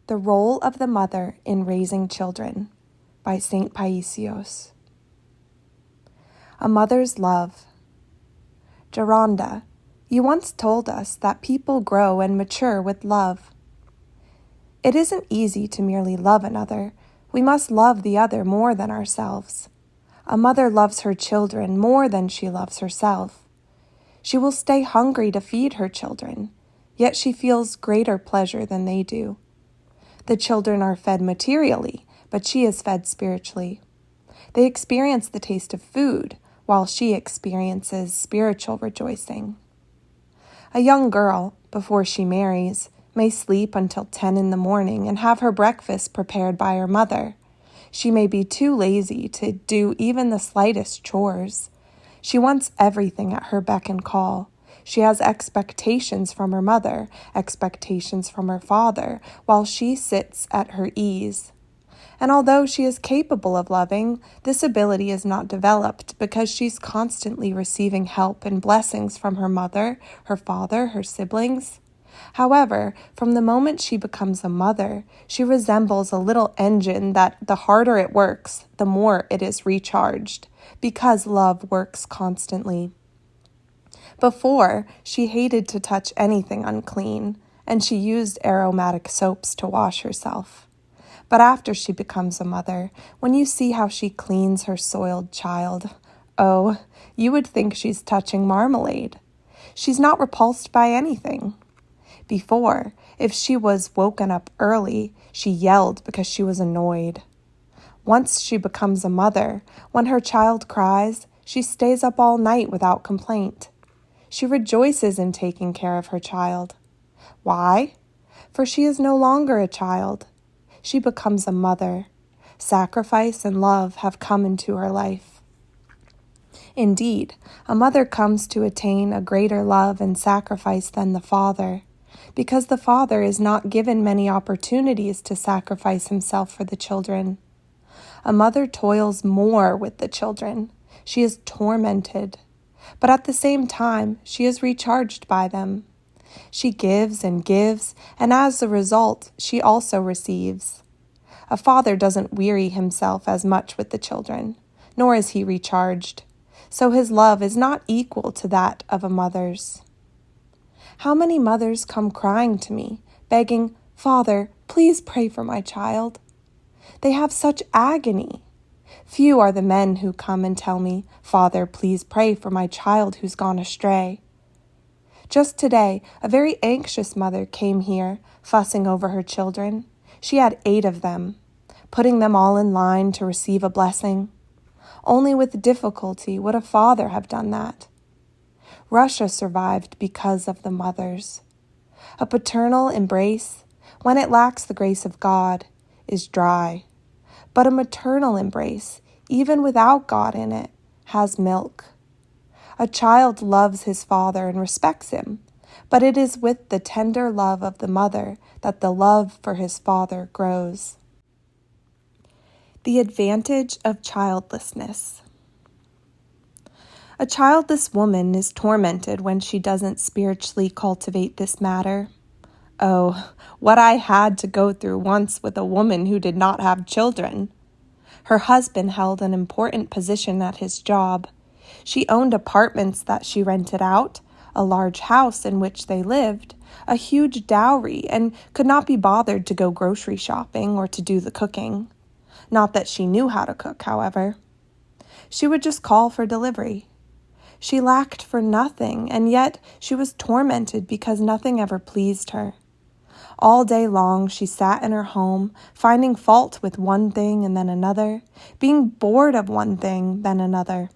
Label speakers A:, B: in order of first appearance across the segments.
A: The Role of the Mother in Raising Children by St. Paisios. A Mother's Love. Geronda, you once told us that people grow and mature with love. It isn't easy to merely love another. We must love the other more than ourselves. A mother loves her children more than she loves herself. She will stay hungry to feed her children, yet she feels greater pleasure than they do. The children are fed materially, but she is fed spiritually. They experience the taste of food, while she experiences spiritual rejoicing. A young girl, before she marries, may sleep until 10 in the morning and have her breakfast prepared by her mother. She may be too lazy to do even the slightest chores. She wants everything at her beck and call. She has expectations from her mother, expectations from her father, while she sits at her ease. And although she is capable of loving, this ability is not developed because she's constantly receiving help and blessings from her mother, her father, her siblings. However, from the moment she becomes a mother, she resembles a little engine that the harder it works, the more it is recharged, because love works constantly. Before, she hated to touch anything unclean, and she used aromatic soaps to wash herself. But after she becomes a mother, when you see how she cleans her soiled child, oh, you would think she's touching marmalade. She's not repulsed by anything. Before, if she was woken up early, she yelled because she was annoyed. Once she becomes a mother, when her child cries, she stays up all night without complaint. She rejoices in taking care of her child. Why? For she is no longer a child. She becomes a mother. Sacrifice and love have come into her life. Indeed, a mother comes to attain a greater love and sacrifice than the father, because the father is not given many opportunities to sacrifice himself for the children. A mother toils more with the children. She is tormented. But at the same time, she is recharged by them. She gives, and as a result, she also receives. A father doesn't weary himself as much with the children, nor is he recharged, so his love is not equal to that of a mother's. How many mothers come crying to me, begging, "Father, please pray for my child." They have such agony. Few are the men who come and tell me, "Father, please pray for my child who's gone astray." Just today, a very anxious mother came here, fussing over her children. She had 8 of them, putting them all in line to receive a blessing. Only with difficulty would a father have done that. Russia survived because of the mothers. A paternal embrace, when it lacks the grace of God, is dry. But a maternal embrace, even without God in it, has milk. A child loves his father and respects him, but it is with the tender love of the mother that the love for his father grows. The advantage of childlessness. A childless woman is tormented when she doesn't spiritually cultivate this matter. Oh, what I had to go through once with a woman who did not have children. Her husband held an important position at his job. She owned apartments that she rented out, a large house in which they lived, a huge dowry, and could not be bothered to go grocery shopping or to do the cooking. Not that she knew how to cook, however. She would just call for delivery. She lacked for nothing, and yet she was tormented because nothing ever pleased her. All day long she sat in her home, finding fault with one thing and then another, being bored of one thing, then another.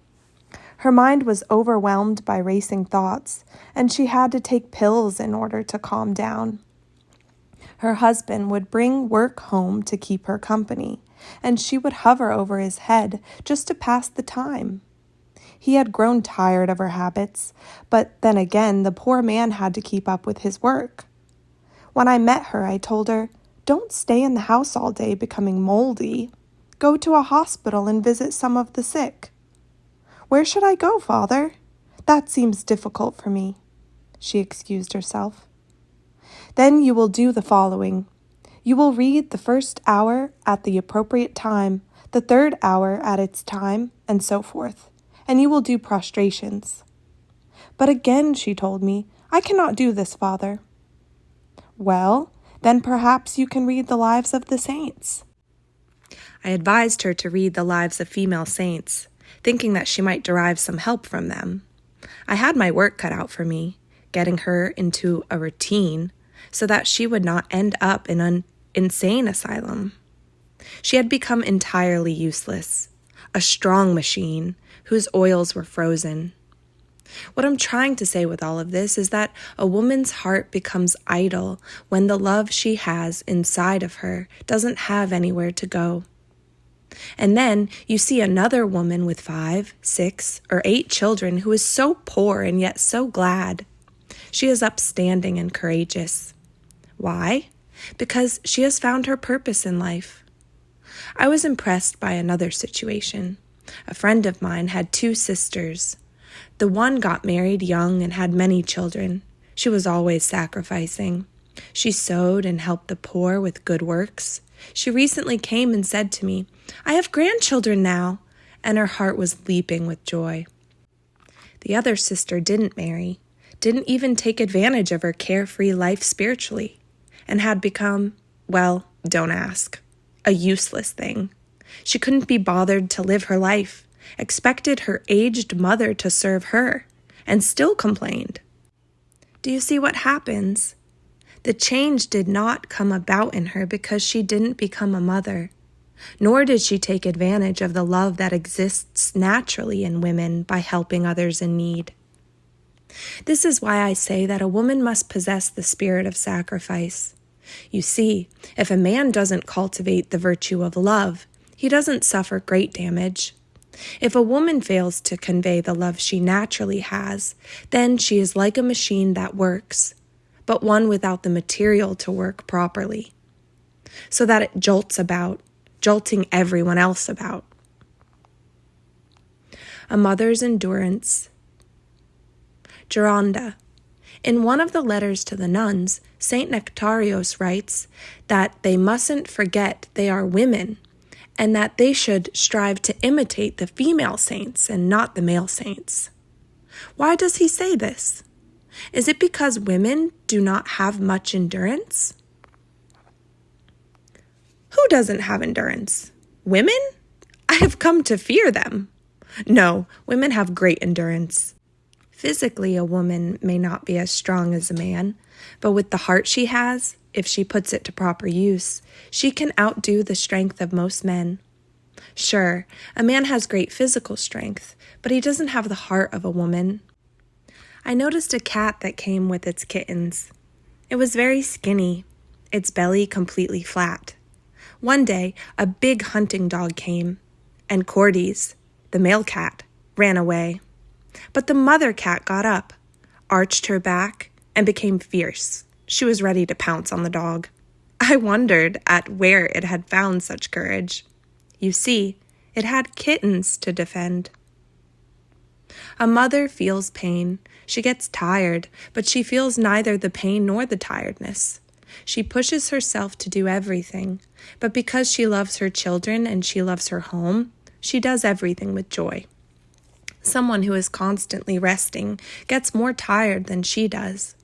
A: Her mind was overwhelmed by racing thoughts, and she had to take pills in order to calm down. Her husband would bring work home to keep her company, and she would hover over his head just to pass the time. He had grown tired of her habits, but then again the poor man had to keep up with his work. When I met her, I told her, "Don't stay in the house all day becoming moldy. Go to a hospital and visit some of the sick." "Where should I go, Father? That seems difficult for me," she excused herself. "Then you will do the following. You will read the first hour at the appropriate time, the third hour at its time, and so forth, and you will do prostrations. But again, she told me, I cannot do this, Father. Well, then perhaps you can read the lives of the saints. I advised her to read the lives of female saints, thinking that she might derive some help from them. I had my work cut out for me, getting her into a routine so that she would not end up in an insane asylum. She had become entirely useless, a strong machine whose oils were frozen. What I'm trying to say with all of this is that a woman's heart becomes idle when the love she has inside of her doesn't have anywhere to go. And then you see another woman with 5, 6, or 8 children who is so poor and yet so glad. She is upstanding and courageous. Why? Because she has found her purpose in life. I was impressed by another situation. A friend of mine had 2 sisters. The one got married young and had many children. She was always sacrificing. She sewed and helped the poor with good works. She recently came and said to me, I have grandchildren now, and her heart was leaping with joy. The other sister didn't marry, didn't even take advantage of her carefree life spiritually, and had become, well, don't ask, a useless thing. She couldn't be bothered to live her life, expected her aged mother to serve her, and still complained. Do you see what happens? The change did not come about in her because she didn't become a mother, nor did she take advantage of the love that exists naturally in women by helping others in need. This is why I say that a woman must possess the spirit of sacrifice. You see, if a man doesn't cultivate the virtue of love, he doesn't suffer great damage. If a woman fails to convey the love she naturally has, then she is like a machine that works, but one without the material to work properly, so that it jolts about, jolting everyone else about. A mother's endurance. Geronda. In one of the letters to the nuns, St. Nectarios writes that they mustn't forget they are women, and that they should strive to imitate the female saints and not the male saints. Why does he say this? Is it because women do not have much endurance? Who doesn't have endurance? Women? I have come to fear them. No, women have great endurance. Physically, a woman may not be as strong as a man, but with the heart she has, if she puts it to proper use, she can outdo the strength of most men. Sure, a man has great physical strength, but he doesn't have the heart of a woman. I noticed a cat that came with its kittens. It was very skinny, its belly completely flat. One day, a big hunting dog came, and Cordy's, the male cat, ran away. But the mother cat got up, arched her back, and became fierce. She was ready to pounce on the dog. I wondered at where it had found such courage. You see, it had kittens to defend. A mother feels pain. She gets tired, but she feels neither the pain nor the tiredness. She pushes herself to do everything, but because she loves her children and she loves her home, she does everything with joy. Someone who is constantly resting gets more tired than she does.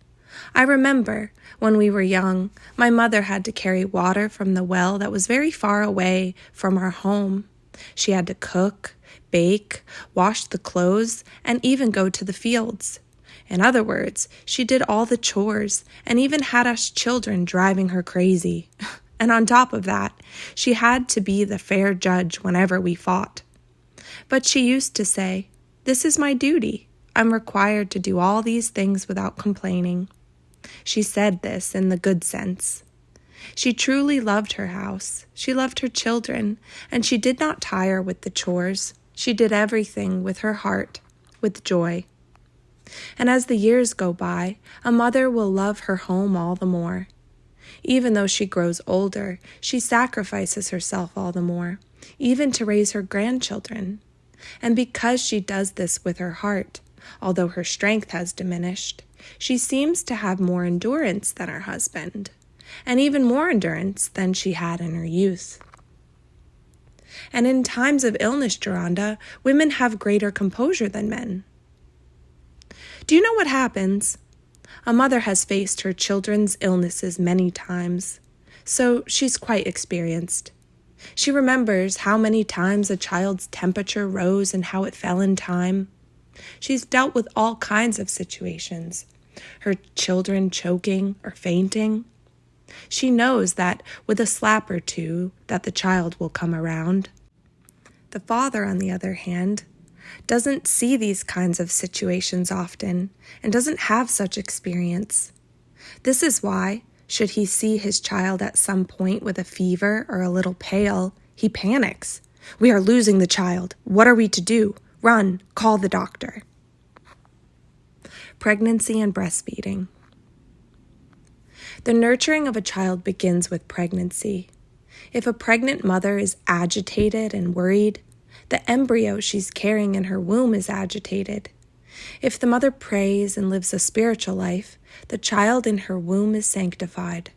A: I remember when we were young, my mother had to carry water from the well that was very far away from our home. She had to cook, bake, wash the clothes, and even go to the fields. In other words, she did all the chores and even had us children driving her crazy. And on top of that, she had to be the fair judge whenever we fought. But she used to say, "This is my duty. I'm required to do all these things without complaining." She said this in the good sense. She truly loved her house. She loved her children, and she did not tire with the chores. She did everything with her heart, with joy. And as the years go by, a mother will love her home all the more. Even though she grows older, she sacrifices herself all the more, even to raise her grandchildren. And because she does this with her heart, although her strength has diminished, she seems to have more endurance than her husband. and even more endurance than she had in her youth. And in times of illness, Geronda, women have greater composure than men. Do you know what happens? A mother has faced her children's illnesses many times, so she's quite experienced. She remembers how many times a child's temperature rose and how it fell in time. She's dealt with all kinds of situations, her children choking or fainting. She knows that with a slap or two that the child will come around. The father, on the other hand, doesn't see these kinds of situations often and doesn't have such experience. This is why, should he see his child at some point with a fever or a little pale, he panics. "We are losing the child. What are we to do? Run, call the doctor." Pregnancy and breastfeeding. The nurturing of a child begins with pregnancy. If a pregnant mother is agitated and worried, the embryo she's carrying in her womb is agitated. If the mother prays and lives a spiritual life, the child in her womb is sanctified.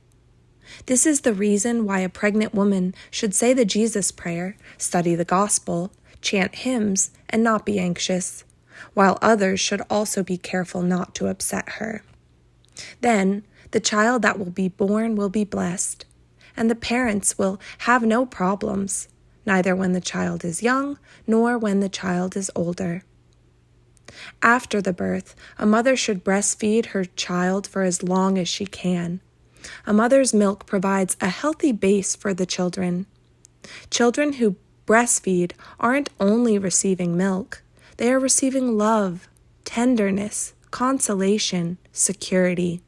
A: This is the reason why a pregnant woman should say the Jesus prayer, study the gospel, chant hymns, and not be anxious, while others should also be careful not to upset her. Then, the child that will be born will be blessed, and the parents will have no problems, neither when the child is young nor when the child is older. After the birth, a mother should breastfeed her child for as long as she can. A mother's milk provides a healthy base for the children. Children who breastfeed aren't only receiving milk, they are receiving love, tenderness, consolation, security,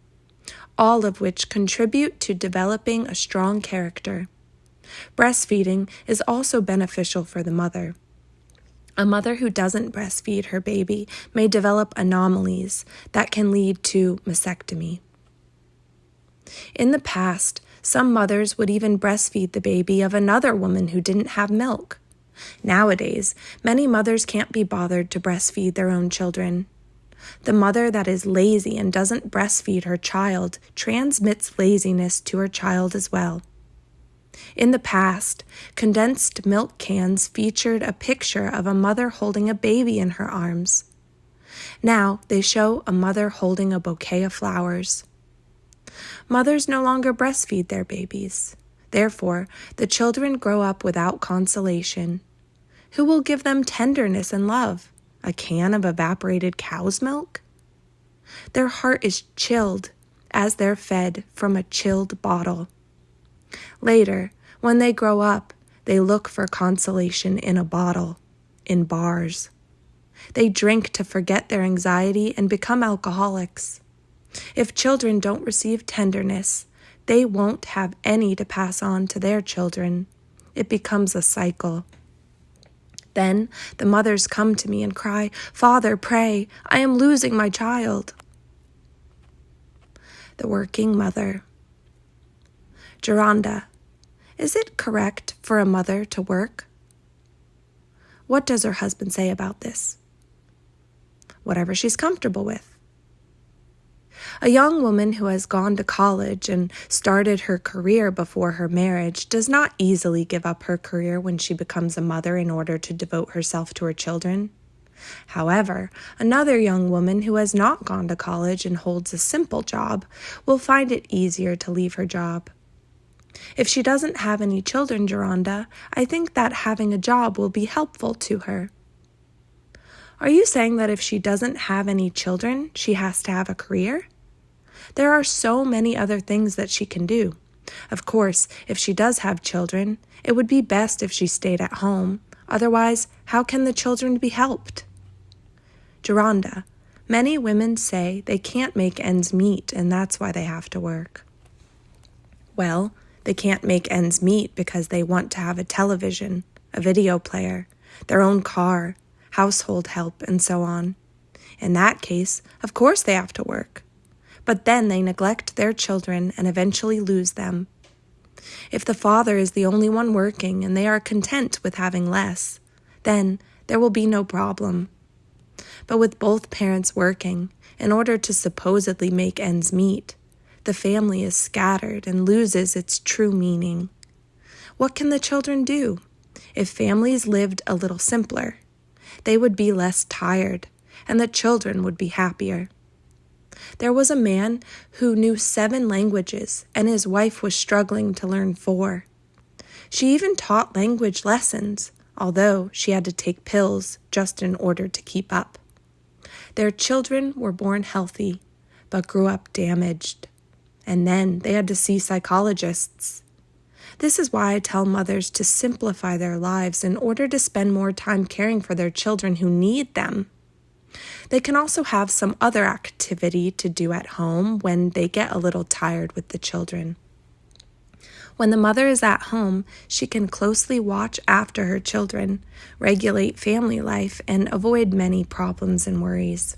A: all of which contribute to developing a strong character. Breastfeeding is also beneficial for the mother. A mother who doesn't breastfeed her baby may develop anomalies that can lead to mastectomy. In the past, some mothers would even breastfeed the baby of another woman who didn't have milk. Nowadays, many mothers can't be bothered to breastfeed their own children. The mother that is lazy and doesn't breastfeed her child transmits laziness to her child as well. In the past, condensed milk cans featured a picture of a mother holding a baby in her arms. Now they show a mother holding a bouquet of flowers. Mothers no longer breastfeed their babies. Therefore, the children grow up without consolation. Who will give them tenderness and love? A can of evaporated cow's milk? Their heart is chilled as they're fed from a chilled bottle. Later, when they grow up, they look for consolation in a bottle, in bars. They drink to forget their anxiety and become alcoholics. If children don't receive tenderness, they won't have any to pass on to their children. It becomes a cycle. Then the mothers come to me and cry, "Father, pray, I am losing my child." The working mother. Geronda, is it correct for a mother to work? What does her husband say about this? Whatever she's comfortable with. A young woman who has gone to college and started her career before her marriage does not easily give up her career when she becomes a mother in order to devote herself to her children. However, another young woman who has not gone to college and holds a simple job will find it easier to leave her job. If she doesn't have any children, Geronda, I think that having a job will be helpful to her. Are you saying that if she doesn't have any children, she has to have a career? There are so many other things that she can do. Of course, if she does have children, it would be best if she stayed at home. Otherwise, how can the children be helped? Geronda, many women say they can't make ends meet and that's why they have to work. Well, they can't make ends meet because they want to have a television, a video player, their own car, household help, and so on. In that case, of course they have to work. But then they neglect their children and eventually lose them. If the father is the only one working and they are content with having less, then there will be no problem. But with both parents working, in order to supposedly make ends meet, The family is scattered and loses its true meaning. What can the children do? If families lived a little simpler, they would be less tired, and the children would be happier. There was a man who knew 7 languages, and his wife was struggling to learn 4. She even taught language lessons, although she had to take pills just in order to keep up. Their children were born healthy, but grew up damaged, and then they had to see psychologists. This is why I tell mothers to simplify their lives in order to spend more time caring for their children who need them. They can also have some other activity to do at home when they get a little tired with the children. When the mother is at home, she can closely watch after her children, regulate family life, and avoid many problems and worries.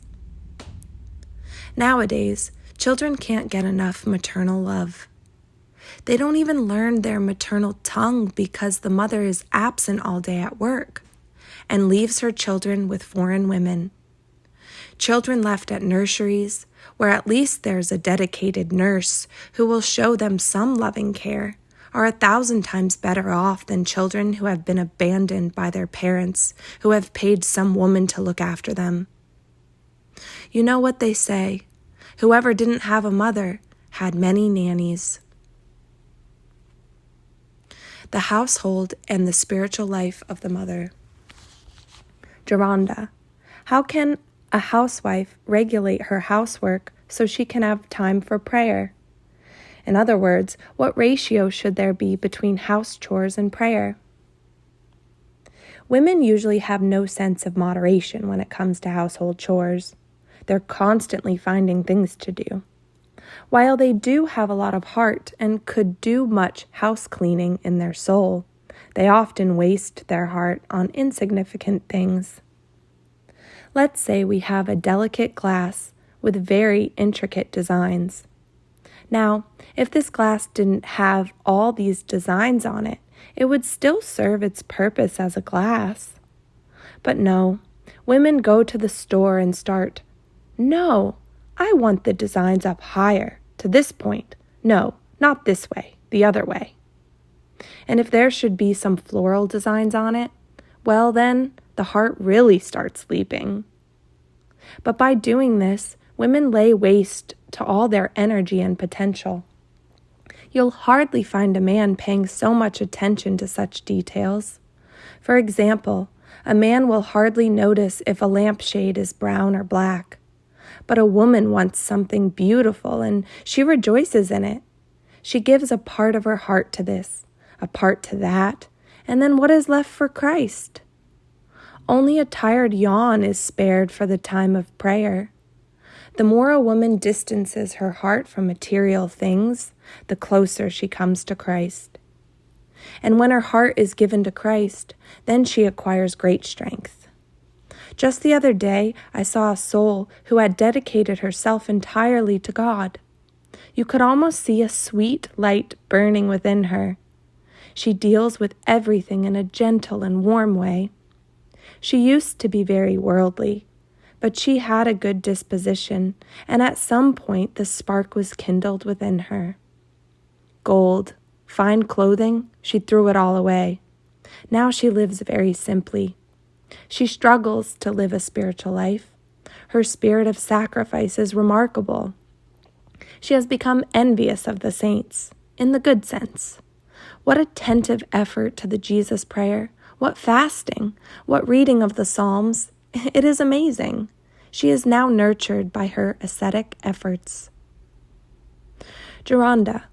A: Nowadays, children can't get enough maternal love. They don't even learn their maternal tongue because the mother is absent all day at work and leaves her children with foreign women. Children left at nurseries, where at least there's a dedicated nurse who will show them some loving care, are 1,000 times better off than children who have been abandoned by their parents, who have paid some woman to look after them. You know what they say, whoever didn't have a mother had many nannies. The household and the spiritual life of the mother. Geronda, how can a housewife regulate her housework so she can have time for prayer? In other words, what ratio should there be between house chores and prayer? Women usually have no sense of moderation when it comes to household chores. They're constantly finding things to do. While they do have a lot of heart and could do much house cleaning in their soul, they often waste their heart on insignificant things. Let's say we have a delicate glass with very intricate designs. Now, if this glass didn't have all these designs on it, it would still serve its purpose as a glass. But no, women go to the store and start, "No, I want the designs up higher, to this point. No, not this way, the other way." And if there should be some floral designs on it, well then, the heart really starts leaping. But by doing this, women lay waste to all their energy and potential. You'll hardly find a man paying so much attention to such details. For example, a man will hardly notice if a lampshade is brown or black. But a woman wants something beautiful, and she rejoices in it. She gives a part of her heart to this, a part to that, and then what is left for Christ? Only a tired yawn is spared for the time of prayer. The more a woman distances her heart from material things, the closer she comes to Christ. And when her heart is given to Christ, then she acquires great strength. Just the other day, I saw a soul who had dedicated herself entirely to God. You could almost see a sweet light burning within her. She deals with everything in a gentle and warm way. She used to be very worldly, but she had a good disposition, and at some point the spark was kindled within her. Gold, fine clothing, she threw it all away. Now she lives very simply. She struggles to live a spiritual life. Her spirit of sacrifice is remarkable. She has become envious of the saints, in the good sense. What attentive effort to the Jesus prayer, what fasting, what reading of the Psalms. It is amazing. She is now nurtured by her ascetic efforts. Geronda,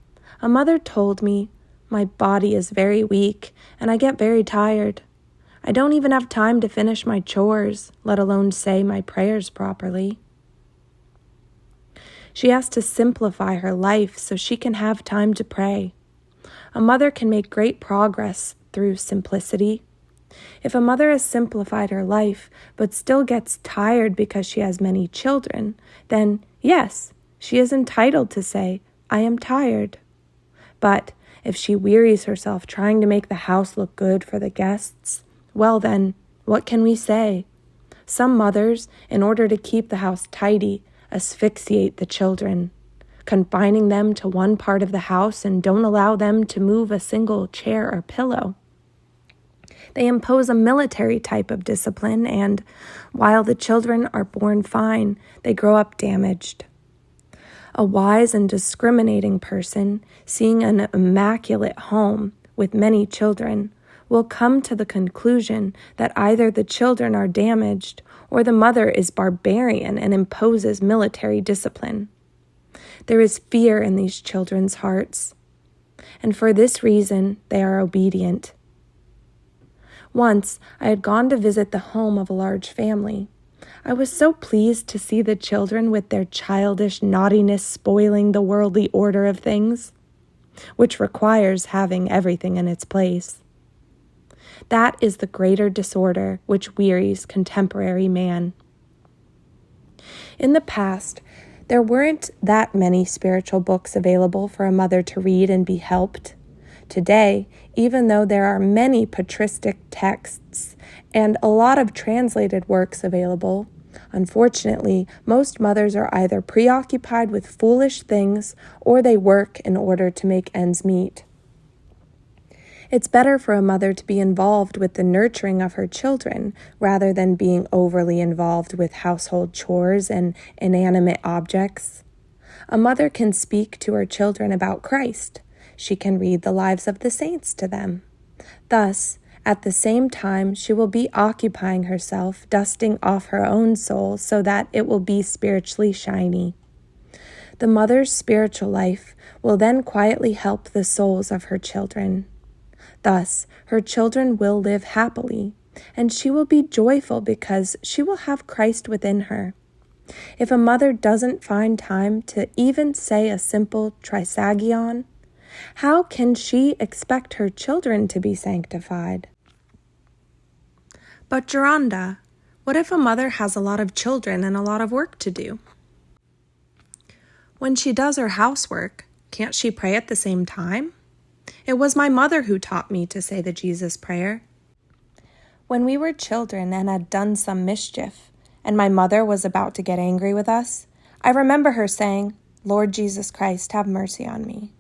A: a mother told me, "My body is very weak, and I get very tired. I don't even have time to finish my chores, let alone say my prayers properly." She has to simplify her life so she can have time to pray. A mother can make great progress through simplicity. If a mother has simplified her life but still gets tired because she has many children, then yes, she is entitled to say, "I am tired." But if she wearies herself trying to make the house look good for the guests, well then, what can we say? Some mothers, in order to keep the house tidy, asphyxiate the children. confining them to one part of the house and don't allow them to move a single chair or pillow. They impose a military type of discipline, and while the children are born fine, they grow up damaged. A wise and discriminating person, seeing an immaculate home with many children, will come to the conclusion that either the children are damaged or the mother is barbarian and imposes military discipline. There is fear in these children's hearts, and for this reason they are obedient. Once I had gone to visit the home of a large family. I was so pleased to see the children with their childish naughtiness spoiling the worldly order of things, which requires having everything in its place. That is the greater disorder which wearies contemporary man. In the past, there weren't that many spiritual books available for a mother to read and be helped. Today, even though there are many patristic texts and a lot of translated works available, unfortunately, most mothers are either preoccupied with foolish things or they work in order to make ends meet. It's better for a mother to be involved with the nurturing of her children rather than being overly involved with household chores and inanimate objects. A mother can speak to her children about Christ. She can read the lives of the saints to them. Thus, at the same time, she will be occupying herself, dusting off her own soul so that it will be spiritually shiny. The mother's spiritual life will then quietly help the souls of her children. Thus, her children will live happily, and she will be joyful because she will have Christ within her. If a mother doesn't find time to even say a simple trisagion, how can she expect her children to be sanctified? But Geronda, what if a mother has a lot of children and a lot of work to do? When she does her housework, can't she pray at the same time? It was my mother who taught me to say the Jesus prayer. When we were children and had done some mischief, and my mother was about to get angry with us, I remember her saying, "Lord Jesus Christ, have mercy on me."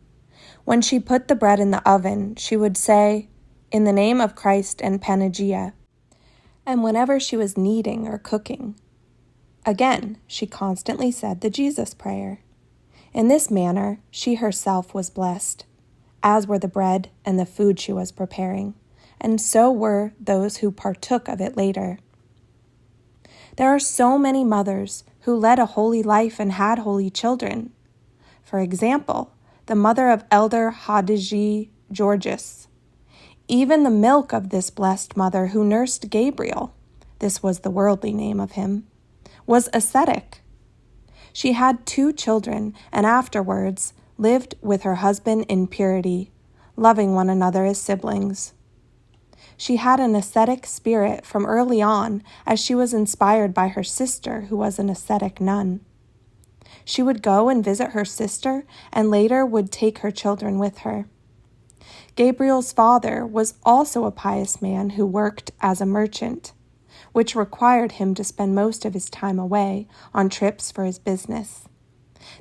A: When she put the bread in the oven, she would say, "In the name of Christ and Panagia." And whenever she was kneading or cooking, again, she constantly said the Jesus prayer. In this manner, she herself was blessed, as were the bread and the food she was preparing, and so were those who partook of it later. There are so many mothers who led a holy life and had holy children. For example, the mother of Elder Hadiji Georges. Even the milk of this blessed mother who nursed Gabriel, this was the worldly name of him, was ascetic. She had 2 children and afterwards lived with her husband in purity, loving one another as siblings. She had an ascetic spirit from early on as she was inspired by her sister who was an ascetic nun. She would go and visit her sister and later would take her children with her. Gabriel's father was also a pious man who worked as a merchant, which required him to spend most of his time away on trips for his business.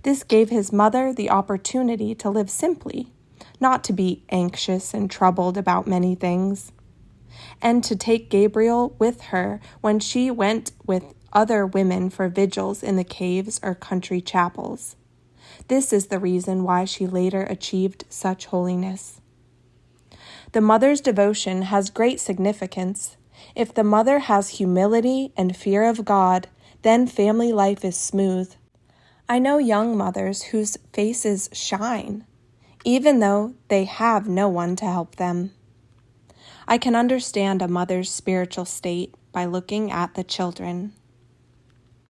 A: This gave his mother the opportunity to live simply, not to be anxious and troubled about many things, and to take Gabriel with her when she went with other women for vigils in the caves or country chapels. This is the reason why she later achieved such holiness. The mother's devotion has great significance. If the mother has humility and fear of God, then family life is smooth. I know young mothers whose faces shine, even though they have no one to help them. I can understand a mother's spiritual state by looking at the children.